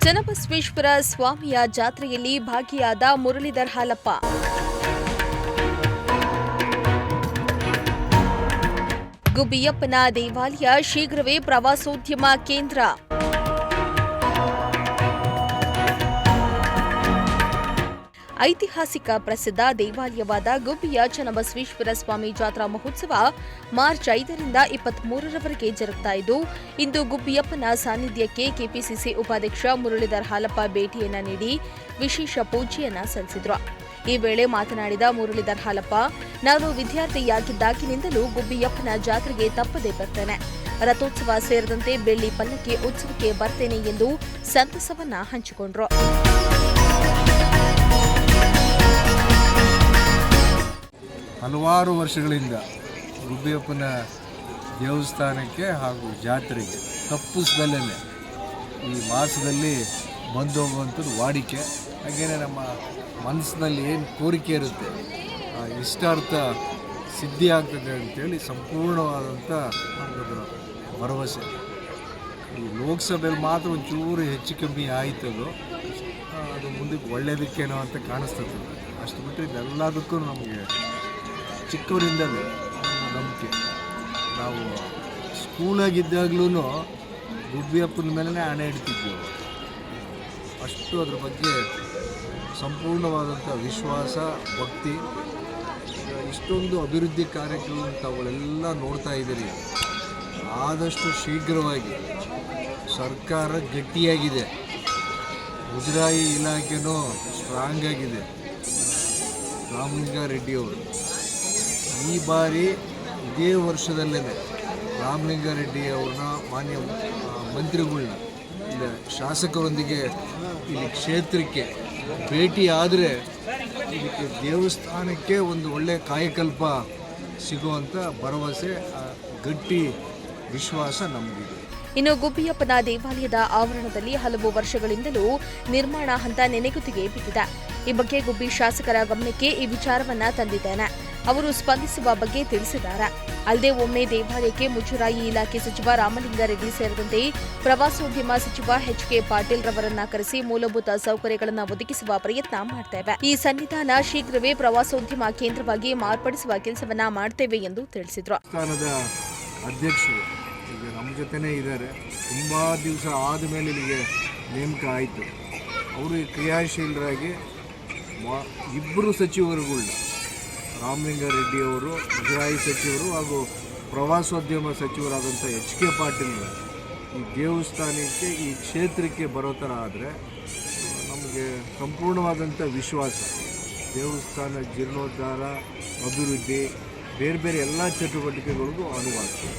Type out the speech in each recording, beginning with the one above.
ಚನ್ನಬಸವೇಶ್ವರ ಸ್ವಾಮಿಯ ಜಾತ್ರೆಯಲ್ಲಿ ಭಾಗಿಯಾದ ಮುರಳೀಧರ್ ಹಾಲಪ್ಪ. ಗುಬ್ಬಿಯಪ್ಪನ ದೇವಾಲಯ ಶೀಘ್ರವೇ ಪ್ರವಾಸೋದ್ಯಮ ಕೇಂದ್ರ. ಐತಿಹಾಸಿಕ ಪ್ರಸಿದ್ಧ ದೇವಾಲಯವಾದ ಗುಬ್ಬಿಯ ಚನ್ನಬಸವೇಶ್ವರ ಸ್ವಾಮಿ ಜಾತ್ರಾ ಮಹೋತ್ಸವ ಮಾರ್ಚ್ 5ರಿಂದ 23ರವರೆಗೆ ಜರುಗ್ತಾ ಇದ್ದು, ಇಂದು ಗುಬ್ಬಿಯಪ್ಪನ ಸಾನ್ನಿಧ್ಯಕ್ಕೆ ಕೆಪಿಸಿಸಿ ಉಪಾಧ್ಯಕ್ಷ ಮುರಳೀಧರ್ ಹಾಲಪ್ಪ ಭೇಟಿಯನ್ನ ನೀಡಿ ವಿಶೇಷ ಪೂಜೆಯನ್ನ ಸಲ್ಲಿಸಿದ್ರು. ಈ ವೇಳೆ ಮಾತನಾಡಿದ ಮುರಳೀಧರ್ ಹಾಲಪ್ಪ, ನಾನು ವಿದ್ಯಾರ್ಥಿಯಾಗಿದ್ದಾಗಿನಿಂದಲೂ ಗುಬ್ಬಿಯಪ್ಪನ ಜಾತ್ರೆಗೆ ತಪ್ಪದೇ ಬರ್ತೇನೆ. ರಥೋತ್ಸವ ಸೇರಿದಂತೆ ಬೆಳ್ಳಿ ಪಲ್ಲಕ್ಕಿ ಉತ್ಸವಕ್ಕೆ ಬರ್ತೇನೆ ಎಂದು ಸಂತಸವನ್ನ ಹಂಚಿಕೊಂಡ್ರು. ಹಲವಾರು ವರ್ಷಗಳಿಂದ ಗುಬ್ಬಿಯಪ್ಪನ ದೇವಸ್ಥಾನಕ್ಕೆ ಹಾಗೂ ಜಾತ್ರೆಗೆ ತಪ್ಪಿಸ್ದಲ್ಲೇ ಈ ಮಾಸದಲ್ಲಿ ಬಂದು ಹೋಗುವಂಥದ್ದು ವಾಡಿಕೆ. ಹಾಗೆಯೇ ನಮ್ಮ ಮನಸ್ಸಿನಲ್ಲಿ ಏನು ಕೋರಿಕೆ ಇರುತ್ತೆ ಆ ಇಷ್ಟಾರ್ಥ ಸಿದ್ಧಿ ಆಗ್ತದೆ ಅಂತೇಳಿ ಸಂಪೂರ್ಣವಾದಂಥ ಒಂದು ಭರವಸೆ. ಈ ಲೋಕಸಭೆಯಲ್ಲಿ ಮಾತ್ರ ಒಂಚೂರು ಹೆಚ್ಚು ಕಮ್ಮಿ ಆಯ್ತದು, ಅದು ಮುಂದಕ್ಕೆ ಒಳ್ಳೆಯದಕ್ಕೇನೋ ಅಂತ ಕಾಣಿಸ್ತದೆ. ಅಷ್ಟು ಬಿಟ್ಟರೆ ಇದೆಲ್ಲದಕ್ಕೂ ನಮಗೆ ಚಿಕ್ಕವರಿಂದಲೇ ನಂಬಿಕೆ. ನಾವು ಸ್ಕೂಲಾಗಿದ್ದಾಗಲೂ ಗುಬ್ಬಿಯಪ್ಪನ ಮೇಲೆ ಹಣೆ ಇಡ್ತಿದ್ದೆವು. ಅಷ್ಟು ಅದ್ರ ಬಗ್ಗೆ ಸಂಪೂರ್ಣವಾದಂಥ ವಿಶ್ವಾಸ, ಭಕ್ತಿ. ಇಷ್ಟೊಂದು ಅಭಿವೃದ್ಧಿ ಕಾರ್ಯಕ್ರಮ ತಾವುಗಳೆಲ್ಲ ನೋಡ್ತಾ ಇದ್ದೀರಿ. ಆದಷ್ಟು ಶೀಘ್ರವಾಗಿ ಸರ್ಕಾರ ಗಟ್ಟಿಯಾಗಿದೆ, ಮುಜರಾಯಿ ಇಲಾಖೆನೂ ಸ್ಟ್ರಾಂಗ್ ಆಗಿದೆ. ರಾಮಲಿಂಗಾರೆಡ್ಡಿಯವರು ಈ ಬಾರಿ ಇದೇ ವರ್ಷದಲ್ಲೇ ರಾಮಲಿಂಗಾರೆಡ್ಡಿಯವ್ರನ್ನ ಮಾನ್ಯ ಮಂತ್ರಿಗಳನ್ನ ಇಲ್ಲಿ ಶಾಸಕರೊಂದಿಗೆ ಇಲ್ಲಿ ಕ್ಷೇತ್ರಕ್ಕೆ ಭೇಟಿ ಆದರೆ ಇದಕ್ಕೆ ದೇವಸ್ಥಾನಕ್ಕೆ ಒಂದು ಒಳ್ಳೆಯ ಕಾಯಕಲ್ಪ ಸಿಗುವಂಥ ಭರವಸೆ, ಗಟ್ಟಿ ವಿಶ್ವಾಸ ನಮಗಿದೆ. ಇನ್ನು ಗುಬ್ಬಿಯಪ್ಪನ ದೇವಾಲಯದ ಆವರಣದಲ್ಲಿ ಹಲವು ವರ್ಷಗಳಿಂದಲೂ ನಿರ್ಮಾಣ ಹಂತ ನೆನೆಗುತ್ತಿಗೆ ಬಿದ್ದಿದೆ. ಈ ಬಗ್ಗೆ ಗುಬ್ಬಿ ಶಾಸಕರ ಗಮನಕ್ಕೆ ಈ ವಿಚಾರವನ್ನ ತಂದಿದ್ದೇನೆ. ಅವರು ಸ್ಪಂದಿಸುವ ಬಗ್ಗೆ ತಿಳಿಸಿದ್ದಾರೆ. ಅಲ್ಲದೆ ಒಮ್ಮೆ ದೇವಾಲಯಕ್ಕೆ ಮುಜರಾಯಿ ಇಲಾಖೆ ಸಚಿವ ರಾಮಲಿಂಗಾರೆಡ್ಡಿ ಸೇರಿದಂತೆ ಪ್ರವಾಸೋದ್ಯಮ ಸಚಿವ ಎಚ್.ಕೆ. ಪಾಟೀಲ್ ರವರನ್ನ ಕರೆಸಿ ಮೂಲಭೂತ ಸೌಕರ್ಯಗಳನ್ನು ಒದಗಿಸುವ ಪ್ರಯತ್ನ ಮಾಡ್ತೇವೆ. ಈ ಸನ್ನಿಧಾನ ಶೀಘ್ರವೇ ಪ್ರವಾಸೋದ್ಯಮ ಕೇಂದ್ರವಾಗಿ ಮಾರ್ಪಡಿಸುವ ಕೆಲಸವನ್ನ ಮಾಡ್ತೇವೆ ಎಂದು ತಿಳಿಸಿದರು. ಅಧ್ಯಕ್ಷರು ಈಗ ನಮ್ಮ ಜೊತೆನೇ ಇದ್ದಾರೆ. ತುಂಬ ದಿವಸ ಆದಮೇಲೆ ಇಲ್ಲಿಗೆ ನೇಮಕ ಆಯಿತು. ಅವರು ಕ್ರಿಯಾಶೀಲರಾಗಿ ಇಬ್ಬರು ಸಚಿವರುಗಳನ್ನ, ರಾಮಲಿಂಗಾರೆಡ್ಡಿಯವರು, ಮುಜರಾಯಿ ಸಚಿವರು ಹಾಗೂ ಪ್ರವಾಸೋದ್ಯಮ ಸಚಿವರಾದಂಥ ಎಚ್.ಕೆ. ಪಾಟೀಲ್ ಈ ದೇವಸ್ಥಾನಕ್ಕೆ, ಈ ಕ್ಷೇತ್ರಕ್ಕೆ ಬರೋ ಥರ ಆದರೆ ನಮಗೆ ಸಂಪೂರ್ಣವಾದಂಥ ವಿಶ್ವಾಸ. ದೇವಸ್ಥಾನ ಜೀರ್ಣೋದ್ಧಾರ, ಅಭಿವೃದ್ಧಿ, ಬೇರೆ ಬೇರೆ ಎಲ್ಲ ಚಟುವಟಿಕೆಗಳಿಗೂ ಅನುವಾಗ್ತದೆ.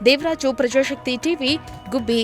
ದೇವರಾಜು, ಪ್ರಜಾಶಕ್ತಿ ಟಿವಿ, ಗುಬ್ಬಿ.